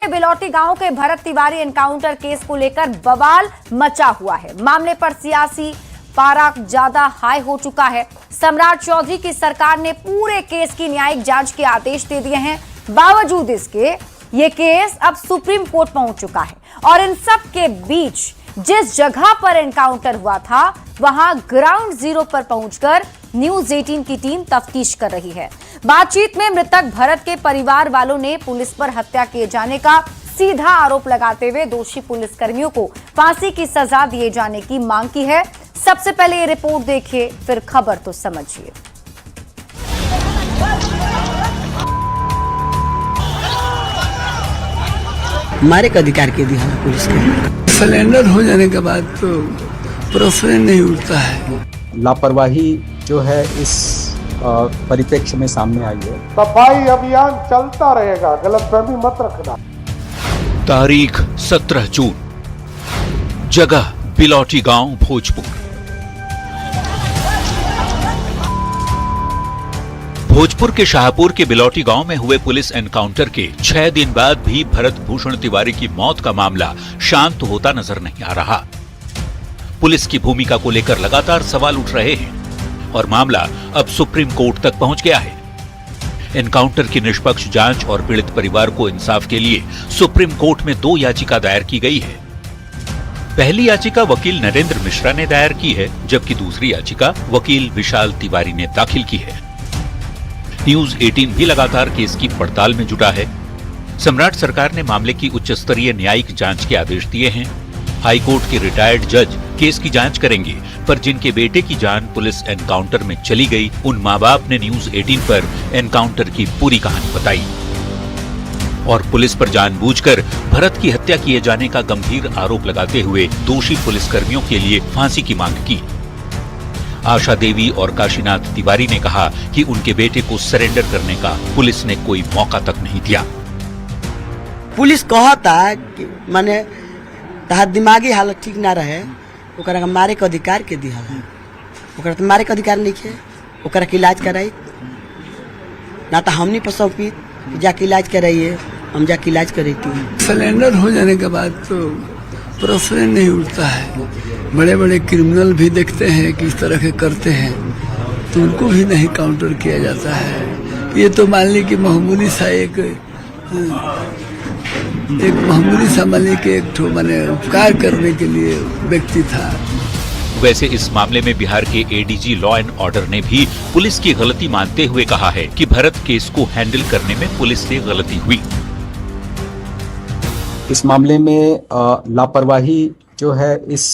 बिलौटी गांव के Bharat Tiwari encounter case को लेकर बवाल मचा हुआ है। मामले पर सियासी पारा ज्यादा हाई हो चुका है। सम्राट चौधरी की सरकार ने पूरे केस की न्यायिक जांच के आदेश दे दिए हैं। बावजूद इसके ये केस अब सुप्रीम कोर्ट पहुंच चुका है और इन सब के बीच जिस जगह पर एनकाउंटर हुआ था वहां ग्राउंड जीरो पर पहुंचकर न्यूज 18 की टीम तफ्तीश कर रही है। बातचीत में मृतक भरत के परिवार वालों ने पुलिस पर हत्या किए जाने का सीधा आरोप लगाते हुए दोषी पुलिसकर्मियों को फांसी की सजा दिए जाने की मांग की है। सबसे पहले ये रिपोर्ट देखिए, फिर खबर तो समझिए। हमारे का अधिकार के दिया है पुलिस के। सिलेंडर हो जाने के बाद तो प्रश्न नहीं उठता है। लापरवाही जो है इस परिप्रेक्ष्य में सामने आई है। सफाई अभियान चलता रहेगा, गलतफहमी मत रखना। तारीख 17 जून, जगह बिलौटी गांव, भोजपुर। भोजपुर के शाहपुर के बिलौटी गांव में हुए पुलिस एनकाउंटर के 6 दिन बाद भी भरत भूषण तिवारी की मौत का मामला शांत होता नजर नहीं आ रहा। पुलिस की भूमिका को लेकर लगातार सवाल उठ रहे हैं और मामला अब सुप्रीम कोर्ट तक पहुंच गया है। एनकाउंटर की निष्पक्ष जांच और पीड़ित परिवार को इंसाफ के लिए सुप्रीम कोर्ट में 2 याचिका दायर की गई है। पहली याचिका वकील नरेंद्र मिश्रा ने दायर की है, जबकि दूसरी याचिका वकील विशाल तिवारी ने दाखिल की है। न्यूज 18 भी लगातार केस की पड़ताल में जुटा है। सम्राट सरकार ने मामले की उच्च स्तरीय न्यायिक जांच के आदेश दिए हैं। हाईकोर्ट के रिटायर्ड जज केस की जांच करेंगे, पर जिनके बेटे की जान पुलिस एनकाउंटर में चली गई, उन मां बाप ने न्यूज 18 पर एनकाउंटर की पूरी कहानी बताई और पुलिस पर जानबूझकर भरत की हत्या किए जाने का गंभीर आरोप लगाते हुए दोषी पुलिसकर्मियों के लिए फांसी की मांग की। आशा देवी और काशीनाथ तिवारी ने कहा कि उनके बेटे को सरेंडर करने का पुलिस ने कोई मौका तक नहीं दिया। पुलिस कहता कि माने तहार दिमागी हालत ठीक ना रहे, ओकरा मारे के अधिकार के दिया है। ओकरा तो मारे के अधिकार नहीं है, ओकरा के इलाज कराई ना तो हमनी पर सौंपी जाके इलाज कराइए, हम जाके इलाज करेती हूँ। सिलेंडर हो जाने के बाद तो प्रश्न नहीं उठता है। बड़े बड़े क्रिमिनल भी देखते हैं किस तरह के करते हैं, तो उनको भी नहीं काउंटर किया जाता है। ये तो मान ली कि मामूली सा एक मामूली सा मान ली कि एक ठो माने उपकार करने के लिए व्यक्ति था। वैसे इस मामले में बिहार के एडीजी लॉ एंड ऑर्डर ने भी पुलिस की गलती मानते हुए कहा है कि भरत केस को हैंडल करने में पुलिस से गलती हुई। इस मामले में लापरवाही जो है इस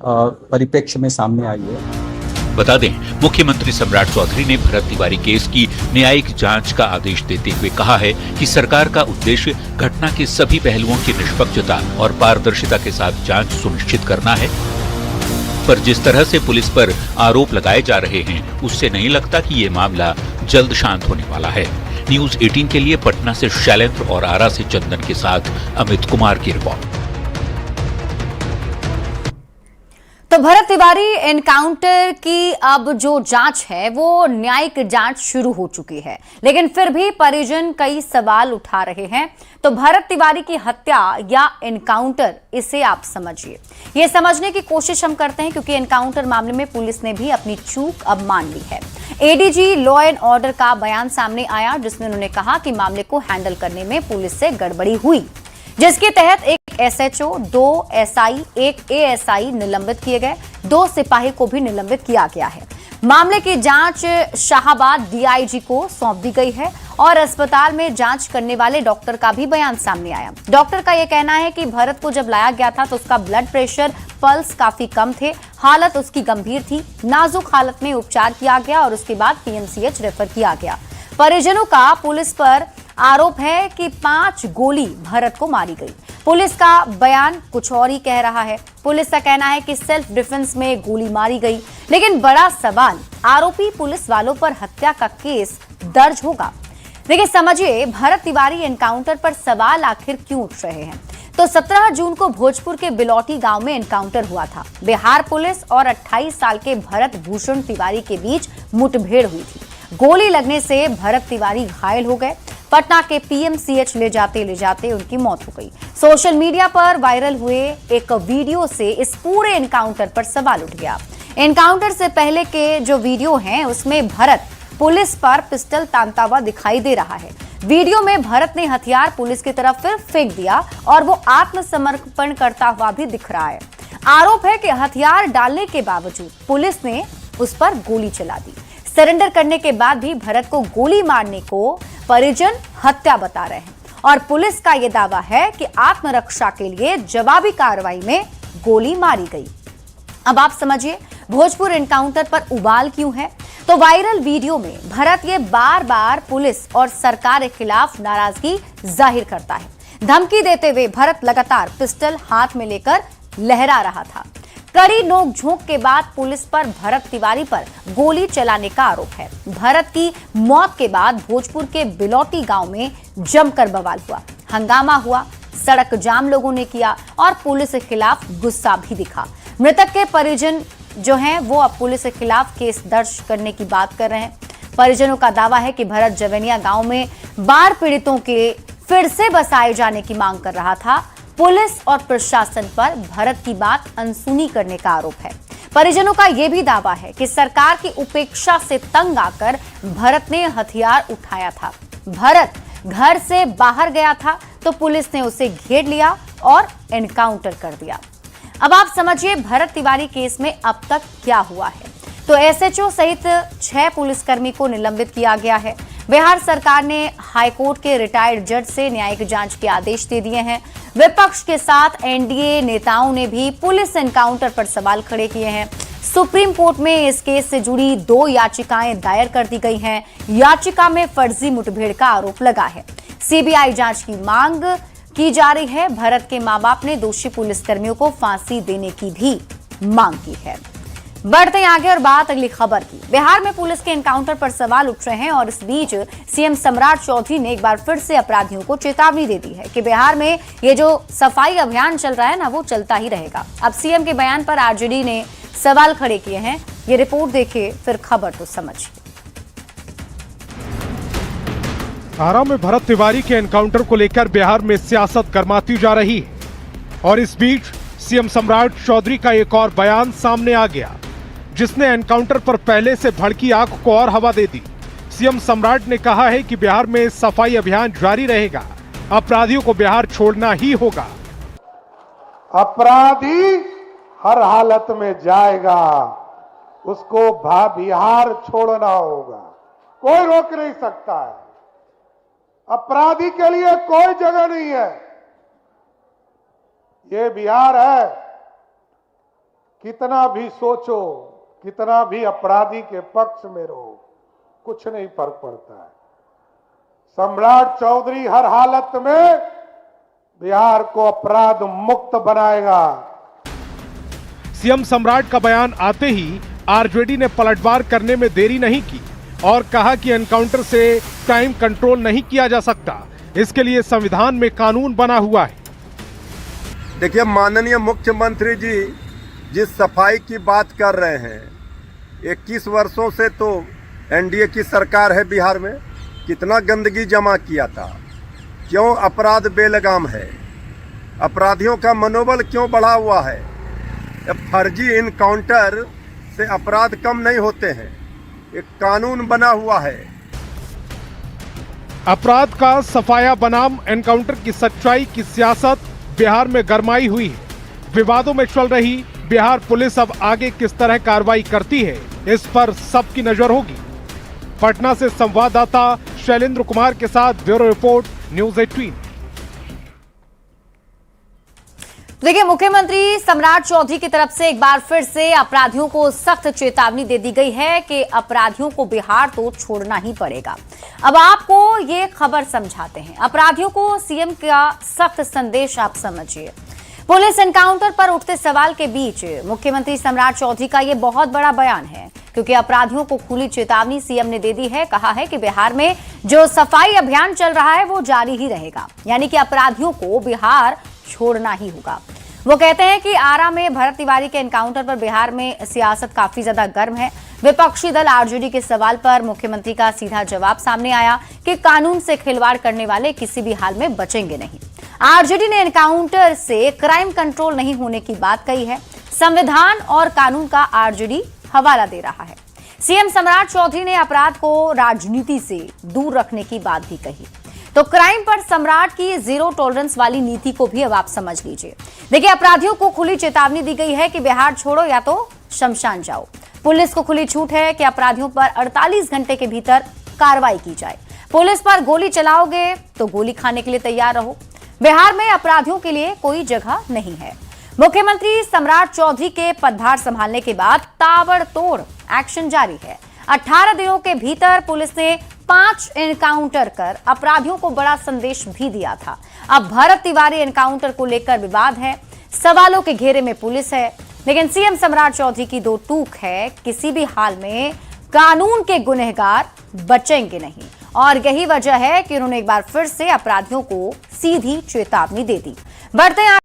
परिप्रेक्ष्य में सामने आई है। बता दें, मुख्यमंत्री सम्राट चौधरी ने भरत तिवारी केस की न्यायिक जांच का आदेश देते हुए कहा है कि सरकार का उद्देश्य घटना के सभी पहलुओं की निष्पक्षता और पारदर्शिता के साथ जांच सुनिश्चित करना है। पर जिस तरह से पुलिस पर आरोप लगाए जा रहे हैं, उससे नहीं लगता कि ये मामला जल्द शांत होने वाला है। न्यूज 18 के लिए पटना से शैलेंद्र और आरा से चंदन के साथ अमित कुमार की रिपोर्ट। तो भरत तिवारी एनकाउंटर की अब जो जांच है वो न्यायिक जांच शुरू हो चुकी है, लेकिन फिर भी परिजन कई सवाल उठा रहे हैं। तो भरत तिवारी की हत्या या एनकाउंटर, इसे आप समझिए। ये समझने की कोशिश हम करते हैं क्योंकि एनकाउंटर मामले में पुलिस ने भी अपनी चूक अब मान ली है। एडीजी लॉ एंड ऑर्डर का बयान सामने आया जिसमें उन्होंने कहा कि मामले को हैंडल करने में पुलिस से गड़बड़ी हुई, जिसके तहत एक एसएचओ, 2 एसआई, 1 एएसआई निलंबित किए गए, 2 सिपाही को भी निलंबित किया गया है। मामले की जांच शाहाबाद डीआईजी को सौंप दी गई है और अस्पताल में जांच करने वाले डॉक्टर का भी बयान सामने आया। डॉक्टर का यह कहना है कि भरत को जब लाया गया था तो उसका ब्लड प्रेशर, पल्स काफी कम थे, हालत उसकी गंभीर थी, नाजुक हालत में उपचार किया गया और उसके बाद पीएमसीएच रेफर किया गया। परिजनों का पुलिस पर आरोप है कि 5 गोली भरत को मारी गई। पुलिस का बयान कुछ और ही कह रहा है। पुलिस का कहना है कि सेल्फ डिफेंस में गोली मारी गई, लेकिन बड़ा सवाल, आरोपी पुलिस वालों पर हत्या का केस दर्ज होगा। देखिए, समझिए, भरत तिवारी एनकाउंटर पर सवाल आखिर क्यों उठ रहे हैं। तो 17 जून को भोजपुर के बिलौटी गांव में एनकाउंटर हुआ था। बिहार पुलिस और 28 साल के भरत भूषण तिवारी के बीच मुठभेड़ हुई थी। गोली लगने से भरत तिवारी घायल हो गए। पटना के पीएमसीएच ले जाते उनकी मौत हो गई। सोशल मीडिया पर वायरल हुए एक वीडियो से इस पूरे एनकाउंटर पर सवाल उठ गया। एनकाउंटर से पहले के जो वीडियो हैं उसमें भरत पुलिस पर पिस्टल तानता हुआ दिखाई दे रहा है। वीडियो में भरत ने हथियार पुलिस की तरफ फिर फेंक दिया और वो आत्मसमर्पण करता हुआ भी दिख रहा है। आरोप है कि हथियार डालने के बावजूद पुलिस ने उस पर गोली चला दी। सरेंडर करने के बाद भी भरत को गोली मारने को परिजन हत्या बता रहे हैं और पुलिस का यह दावा है कि आत्मरक्षा के लिए जवाबी कार्रवाई में गोली मारी गई। अब आप समझिए भोजपुर एनकाउंटर पर उबाल क्यों है। तो वायरल वीडियो में भरत ये बार बार पुलिस और सरकार के खिलाफ नाराजगी जाहिर करता है। धमकी देते हुए भरत लगातार पिस्टल हाथ में लेकर लहरा रहा था। कड़ी नोकझोंक के बाद पुलिस पर भरत तिवारी पर गोली चलाने का आरोप है। भरत की मौत के बाद भोजपुर के बिलौटी गांव में जमकर बवाल हुआ, हंगामा हुआ, सड़क जाम लोगों ने किया और पुलिस के खिलाफ गुस्सा भी दिखा। मृतक के परिजन जो हैं वो अब पुलिस के खिलाफ केस दर्ज करने की बात कर रहे हैं। परिजनों का दावा है कि भरत जवेनिया गांव में बाढ़ पीड़ितों के फिर से बसाए जाने की मांग कर रहा था। पुलिस और प्रशासन पर भरत की बात अनसुनी करने का आरोप है। परिजनों का यह भी दावा है कि सरकार की उपेक्षा से तंग आकर भरत ने हथियार उठाया था। भरत घर से बाहर गया था तो पुलिस ने उसे घेर लिया और एनकाउंटर कर दिया। अब आप समझिए भरत तिवारी केस में अब तक क्या हुआ है। तो एसएचओ सहित 6 पुलिसकर्मी को निलंबित किया गया है। बिहार सरकार ने हाईकोर्ट के रिटायर्ड जज से न्यायिक जांच के आदेश दे दिए हैं। विपक्ष के साथ एनडीए नेताओं ने भी पुलिस एनकाउंटर पर सवाल खड़े किए हैं। सुप्रीम कोर्ट में इस केस से जुड़ी 2 याचिकाएं दायर कर दी गई हैं। याचिका में फर्जी मुठभेड़ का आरोप लगा है। सीबीआई जांच की मांग की जा रही है। भरत के मां बाप ने दोषी पुलिसकर्मियों को फांसी देने की भी मांग की है। बढ़ते हैं आगे और बात अगली खबर की। बिहार में पुलिस के एनकाउंटर पर सवाल उठ रहे हैं और इस बीच सीएम सम्राट चौधरी ने एक बार फिर से अपराधियों को चेतावनी दे दी है कि बिहार में ये जो सफाई अभियान चल रहा है ना वो चलता ही रहेगा। अब सीएम के बयान पर आरजेडी ने सवाल खड़े किए हैं। ये रिपोर्ट देखिए फिर खबर तो समझिए। आरा में भरत तिवारी के एनकाउंटर को लेकर बिहार में सियासत गर्माती जा रही है और इस बीच सीएम सम्राट चौधरी का एक और बयान सामने आ गया जिसने एनकाउंटर पर पहले से भड़की आग को और हवा दे दी। सीएम सम्राट ने कहा है कि बिहार में सफाई अभियान जारी रहेगा, अपराधियों को बिहार छोड़ना ही होगा। अपराधी हर हालत में जाएगा, उसको बिहार छोड़ना होगा, कोई रोक नहीं सकता है। अपराधी के लिए कोई जगह नहीं है। ये बिहार है, कितना भी सोचो, कितना भी अपराधी के पक्ष में रहो, कुछ नहीं फर्क पड़ता है। सम्राट चौधरी हर हालत में बिहार को अपराध मुक्त बनाएगा। सीएम सम्राट का बयान आते ही आरजेडी ने पलटवार करने में देरी नहीं की और कहा कि एनकाउंटर से टाइम कंट्रोल नहीं किया जा सकता, इसके लिए संविधान में कानून बना हुआ है। देखिए, माननीय मुख्यमंत्री जी जिस सफाई की बात कर रहे हैं, 21 वर्षों से तो एनडीए की सरकार है बिहार में, कितना गंदगी जमा किया था, क्यों अपराध बेलगाम है, अपराधियों का मनोबल क्यों बढ़ा हुआ है। फर्जी इनकाउंटर से अपराध कम नहीं होते हैं, एक कानून बना हुआ है। अपराध का सफाया बनाम एनकाउंटर की सच्चाई की सियासत बिहार में गरमाई हुई है। विवादों में चल रही बिहार पुलिस अब आगे किस तरह कार्रवाई करती है, इस पर सबकी नजर होगी। पटना से संवाददाता शैलेंद्र कुमार के साथ ब्यूरो रिपोर्ट, न्यूज़ 18। देखिए, मुख्यमंत्री सम्राट चौधरी की तरफ से एक बार फिर से अपराधियों को सख्त चेतावनी दे दी गई है कि अपराधियों को बिहार तो छोड़ना ही पड़ेगा। अब आपको ये खबर समझाते हैं। अपराधियों को सीएम का सख्त संदेश आप समझिए। पुलिस एनकाउंटर पर उठते सवाल के बीच मुख्यमंत्री सम्राट चौधरी का ये बहुत बड़ा बयान है, क्योंकि अपराधियों को खुली चेतावनी सीएम ने दे दी है। कहा है कि बिहार में जो सफाई अभियान चल रहा है वो जारी ही रहेगा, यानी कि अपराधियों को बिहार छोड़ना ही होगा। वो कहते हैं कि आरा में भरत तिवारी के एनकाउंटर पर बिहार में सियासत काफी ज्यादा गर्म है। विपक्षी दल आरजेडी के सवाल पर मुख्यमंत्री का सीधा जवाब सामने आया कि कानून से खिलवाड़ करने वाले किसी भी हाल में बचेंगे नहीं। आरजेडी ने एनकाउंटर से क्राइम कंट्रोल नहीं होने की बात कही है। संविधान और कानून का आरजेडी हवाला दे रहा है। सीएम सम्राट चौधरी ने अपराध को राजनीति से दूर रखने की बात भी कही। तो क्राइम पर सम्राट की जीरो टॉलरेंस वाली नीति को भी अब आप समझ लीजिए। देखिए, अपराधियों को खुली चेतावनी दी गई है कि बिहार छोड़ो या तो शमशान जाओ। पुलिस को खुली छूट है कि अपराधियों पर 48 घंटे के भीतर कार्रवाई की जाए। पुलिस पर गोली चलाओगे तो गोली खाने के लिए तैयार रहो। बिहार में अपराधियों के लिए कोई जगह नहीं है। मुख्यमंत्री सम्राट चौधरी के पदभार संभालने के बाद ताबड़तोड़ एक्शन जारी है। 18 दिनों के भीतर पुलिस ने 5 एनकाउंटर कर अपराधियों को बड़ा संदेश भी दिया था। अब भरत तिवारी एनकाउंटर को लेकर विवाद है, सवालों के घेरे में पुलिस है, लेकिन सीएम सम्राट चौधरी की दो टूक है, किसी भी हाल में कानून के गुनहगार बचेंगे नहीं। और यही वजह है कि उन्होंने एक बार फिर से अपराधियों को सीधी चेतावनी दे दी। बढ़ते हैं